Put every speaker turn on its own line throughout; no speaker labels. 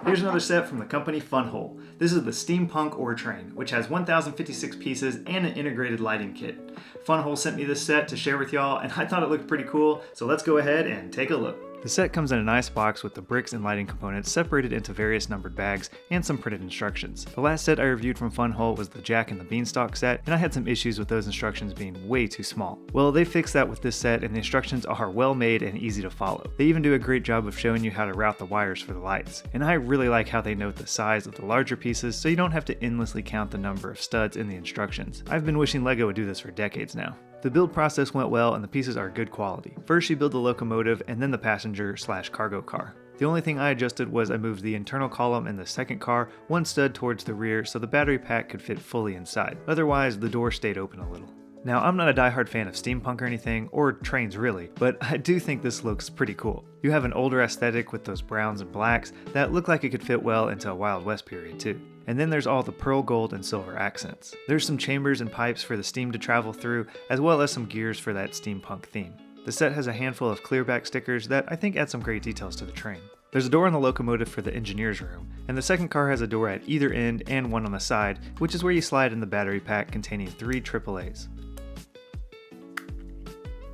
Here's another set from the company FunWhole. This is the Steampunk Ore Train, which has 1,056 pieces and an integrated lighting kit. FunWhole sent me this set to share with y'all, and I thought it looked pretty cool, so let's go ahead and take a look. The set comes in a nice box with the bricks and lighting components separated into various numbered bags and some printed instructions. The last set I reviewed from FunWhole was the Jack and the Beanstalk set, and I had some issues with those instructions being way too small. Well, they fixed that with this set, and the instructions are well made and easy to follow. They even do a great job of showing you how to route the wires for the lights, and I really like how they note the size of the larger pieces so you don't have to endlessly count the number of studs in the instructions. I've been wishing LEGO would do this for decades now. The build process went well and the pieces are good quality. First you build the locomotive and then the passenger/cargo car. The only thing I adjusted was I moved the internal column in the second car one stud towards the rear so the battery pack could fit fully inside. Otherwise, the door stayed open a little. Now, I'm not a diehard fan of steampunk or anything, or trains really, but I do think this looks pretty cool. You have an older aesthetic with those browns and blacks that look like it could fit well into a Wild West period too. And then there's all the pearl gold and silver accents. There's some chambers and pipes for the steam to travel through, as well as some gears for that steampunk theme. The set has a handful of clearback stickers that I think add some great details to the train. There's a door on the locomotive for the engineer's room, and the second car has a door at either end and one on the side, which is where you slide in the battery pack containing 3 AAAs.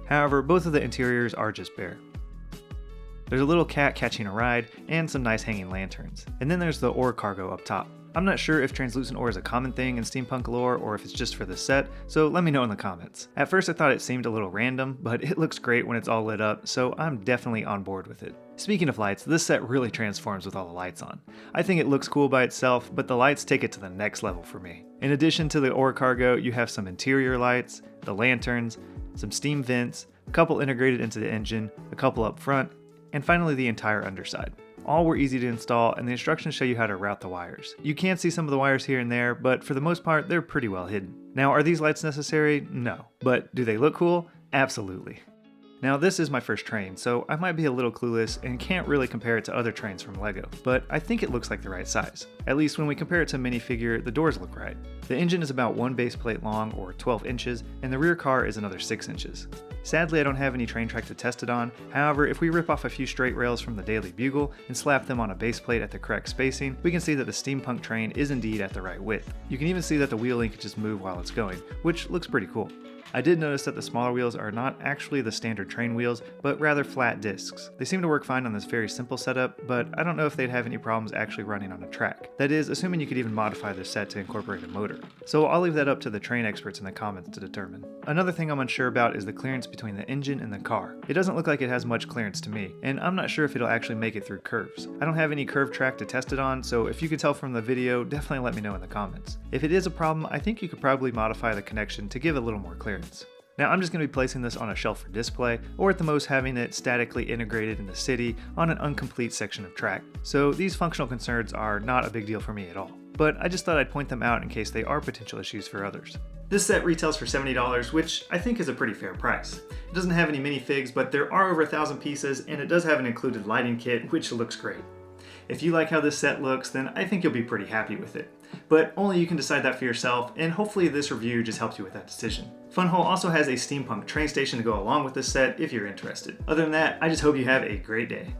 However, both of the interiors are just bare. There's a little cat catching a ride, and some nice hanging lanterns. And then there's the ore cargo up top. I'm not sure if translucent ore is a common thing in steampunk lore or if it's just for this set, so let me know in the comments. At first I thought it seemed a little random, but it looks great when it's all lit up, so I'm definitely on board with it. Speaking of lights, this set really transforms with all the lights on. I think it looks cool by itself, but the lights take it to the next level for me. In addition to the ore cargo, you have some interior lights, the lanterns, some steam vents, a couple integrated into the engine, a couple up front, and finally the entire underside. All were easy to install, and the instructions show you how to route the wires. You can see some of the wires here and there, but for the most part, they're pretty well hidden. Now, are these lights necessary? No. But do they look cool? Absolutely. Now, this is my first train, so I might be a little clueless and can't really compare it to other trains from LEGO, but I think it looks like the right size. At least when we compare it to a minifigure, the doors look right. The engine is about 1 base plate long, or 12 inches, and the rear car is another 6 inches. Sadly, I don't have any train track to test it on. However, if we rip off a few straight rails from the Daily Bugle and slap them on a base plate at the correct spacing, we can see that the steampunk train is indeed at the right width. You can even see that the wheel linkages move while it's going, which looks pretty cool. I did notice that the smaller wheels are not actually the standard train wheels, but rather flat discs. They seem to work fine on this very simple setup, but I don't know if they'd have any problems actually running on a track. That is, assuming you could even modify this set to incorporate a motor. So I'll leave that up to the train experts in the comments to determine. Another thing I'm unsure about is the clearance between the engine and the car. It doesn't look like it has much clearance to me, and I'm not sure if it'll actually make it through curves. I don't have any curve track to test it on, so if you could tell from the video, definitely let me know in the comments. If it is a problem, I think you could probably modify the connection to give a little more clearance. Now I'm just going to be placing this on a shelf for display, or at the most having it statically integrated in the city on an incomplete section of track. So these functional concerns are not a big deal for me at all. But I just thought I'd point them out in case they are potential issues for others. This set retails for $70, which I think is a pretty fair price. It doesn't have any minifigs, but there are over 1,000 pieces, and it does have an included lighting kit, which looks great. If you like how this set looks, then I think you'll be pretty happy with it. But only you can decide that for yourself, and hopefully this review just helps you with that decision. FunWhole also has a steampunk train station to go along with this set if you're interested. Other than that, I just hope you have a great day.